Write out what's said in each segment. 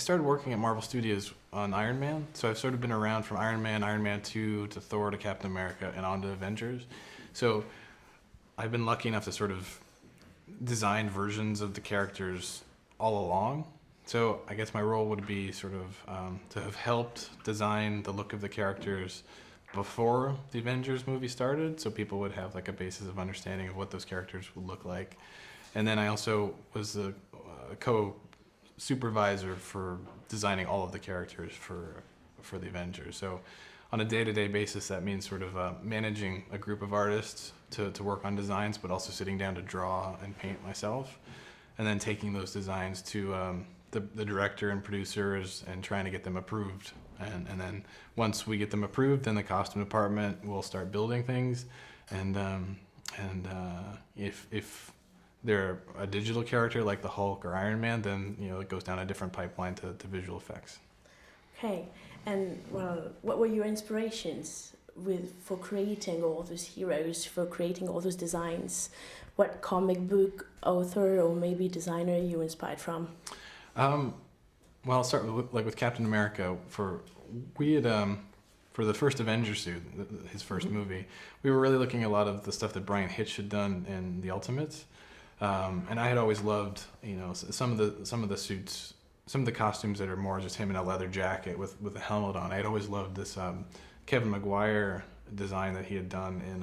started working at Marvel Studios on Iron Man, so I've sort of been around from Iron Man 2 to Thor to Captain America and on to Avengers. So I've been lucky enough to sort of design versions of the characters all along. So I guess my role would be sort of to have helped design the look of the characters before the Avengers movie started, so people would have like a basis of understanding of what those characters would look like. And then I also was the co-supervisor for designing all of the characters for the Avengers. So on a day-to-day basis, that means sort of managing a group of artists to work on designs, but also sitting down to draw and paint myself, and then taking those designs to the director and producers and trying to get them approved. And then once we get them approved, then the costume department will start building things. And if they're a digital character like the Hulk or Iron Man, then it goes down a different pipeline to visual effects. Okay, and what were your inspirations for creating all those heroes, for creating all those designs? What comic book author or maybe designer you were inspired from? Well, I'll start with Captain America. For the first Avengers suit, his first movie, we were really looking at a lot of the stuff that Brian Hitch had done in the Ultimates, and I had always loved some of the suits, some of the costumes that are more just him in a leather jacket with a helmet on. I had always loved this Kevin Maguire design that he had done in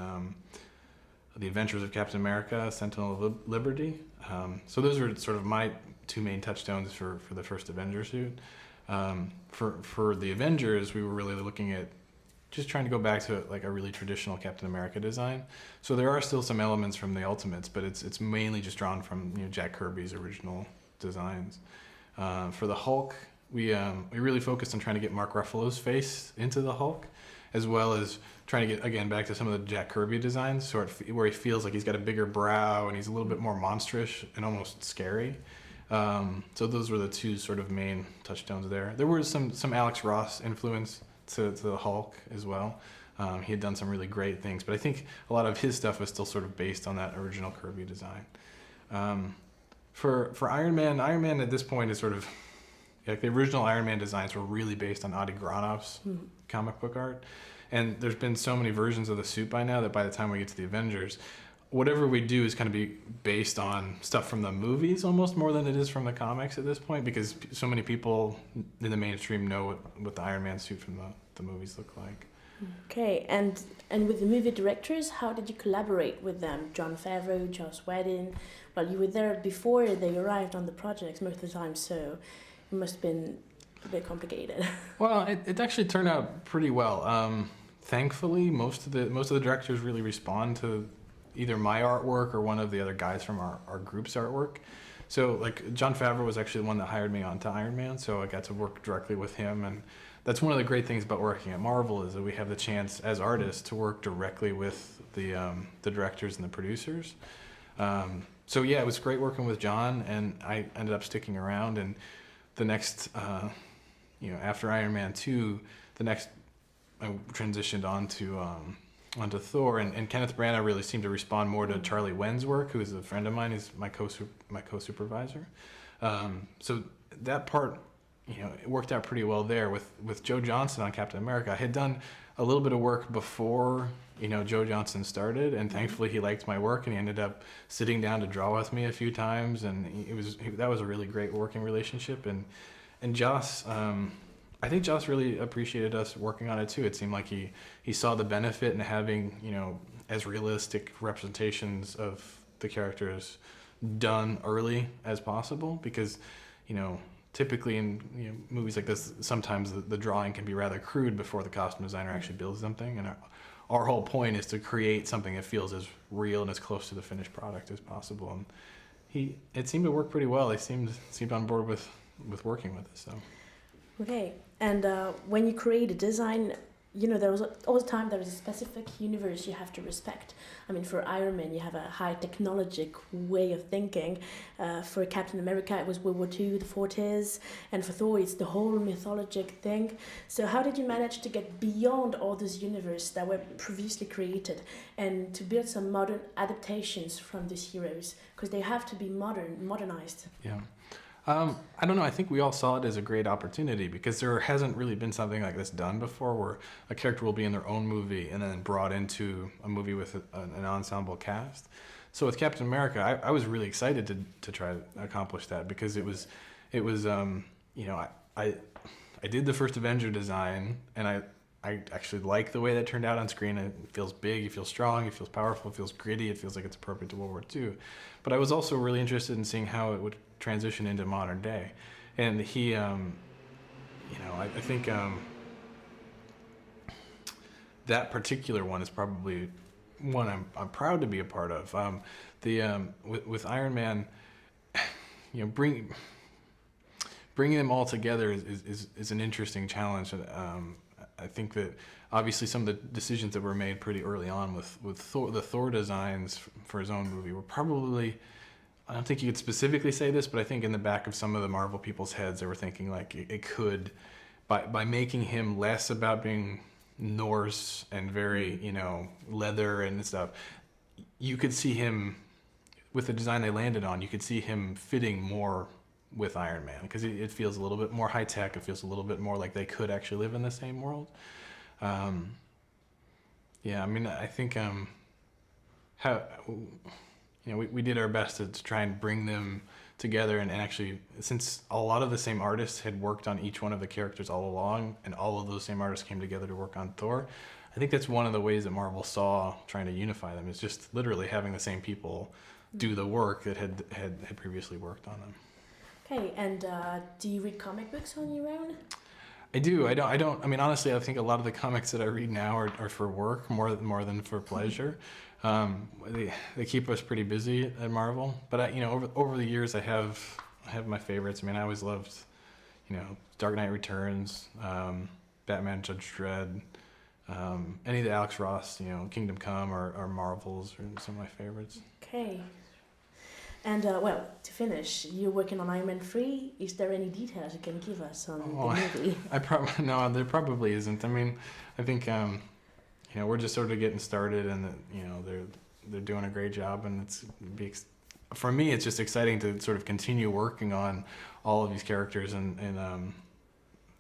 The Adventures of Captain America, Sentinel of Liberty. So those are sort of my two main touchstones for the first Avengers suit. For the Avengers, we were really looking at just trying to go back to like a really traditional Captain America design. So there are still some elements from the Ultimates, but it's mainly just drawn from Jack Kirby's original designs. For the Hulk, we really focused on trying to get Mark Ruffalo's face into the Hulk, as well as trying to get, again, back to some of the Jack Kirby designs, where he feels like he's got a bigger brow and he's a little bit more monstrous and almost scary. So those were the two sort of main touchstones there. There was some Alex Ross influence to the Hulk as well. He had done some really great things, but I think a lot of his stuff was still sort of based on that original Kirby design. For Iron Man at this point is sort of like the original Iron Man designs were really based on Adi Granov's comic book art. And there's been so many versions of the suit by now that by the time we get to the Avengers, whatever we do is kind of be based on stuff from the movies almost more than it is from the comics at this point, because so many people in the mainstream know what the Iron Man suit from the movies look like. Okay, and with the movie directors, how did you collaborate with them? Jon Favreau, Joss Whedon. Well, you were there before they arrived on the projects most of the time, so it must have been a bit complicated. Well, it actually turned out pretty well. Thankfully, most of the directors really respond to either my artwork or one of the other guys from our group's artwork. So like Jon Favreau was actually the one that hired me onto Iron Man, so I got to work directly with him. And that's one of the great things about working at Marvel, is that we have the chance as artists to work directly with the directors and the producers. So yeah, it was great working with Jon, and I ended up sticking around. And the next, after Iron Man 2, I transitioned onto Thor, and Kenneth Branagh really seemed to respond more to Charlie Wen's work, who is a friend of mine. He's my co-supervisor. So that part, it worked out pretty well there. With Joe Johnston on Captain America, I had done a little bit of work before Joe Johnston started, and thankfully he liked my work, and he ended up sitting down to draw with me a few times, and that was a really great working relationship. And Joss, I think Joss really appreciated us working on it too. It seemed like he saw the benefit in having as realistic representations of the characters done early as possible, because typically in movies like this, sometimes the drawing can be rather crude before the costume designer actually builds something. And our whole point is to create something that feels as real and as close to the finished product as possible. And it seemed to work pretty well. They seemed on board with working with us. So. Okay, and when you create a design, there was all the time there is a specific universe you have to respect. I mean, for Iron Man, you have a high technologic way of thinking. For Captain America, it was World War II, the 40s, and for Thor, it's the whole mythologic thing. So how did you manage to get beyond all those universes that were previously created and to build some modern adaptations from these heroes? Because they have to be modernized. Yeah. I don't know. I think we all saw it as a great opportunity because there hasn't really been something like this done before, where a character will be in their own movie and then brought into a movie with an ensemble cast. So with Captain America, I was really excited to try to accomplish that because it was you know I did the first Avenger design, and I actually like the way that turned out on screen. It feels big, it feels strong, it feels powerful, it feels gritty, it feels like it's appropriate to World War II. But I was also really interested in seeing how it would transition into modern day. And he, I think that particular one is probably one I'm proud to be a part of. With Iron Man, bringing them all together is an interesting challenge. I think that obviously some of the decisions that were made pretty early on with the Thor designs for his own movie were probably, I don't think you could specifically say this, but I think in the back of some of the Marvel people's heads, they were thinking like it could, by making him less about being Norse and very, leather and stuff, you could see him, with the design they landed on, you could see him fitting more with Iron Man because it feels a little bit more high tech. It feels a little bit more like they could actually live in the same world. Yeah, I mean, I think we did our best to try and bring them together, and actually, since a lot of the same artists had worked on each one of the characters all along, and all of those same artists came together to work on Thor, I think that's one of the ways that Marvel saw trying to unify them, is just literally having the same people do the work that had previously worked on them. Okay, and do you read comic books on your own? I do. I don't. I mean, honestly, I think a lot of the comics that I read now are for work more than for pleasure. They keep us pretty busy at Marvel. But over the years, I have my favorites. I mean, I always loved, Dark Knight Returns, Batman, Judge Dredd, any of the Alex Ross, Kingdom Come or Marvels are some of my favorites. Okay. And to finish, you're working on Iron Man 3. Is there any details you can give us on the movie? No, there probably isn't. I mean, I think we're just sort of getting started, and they're doing a great job, and for me, it's just exciting to sort of continue working on all of these characters and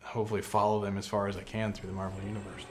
hopefully follow them as far as I can through the Marvel universe.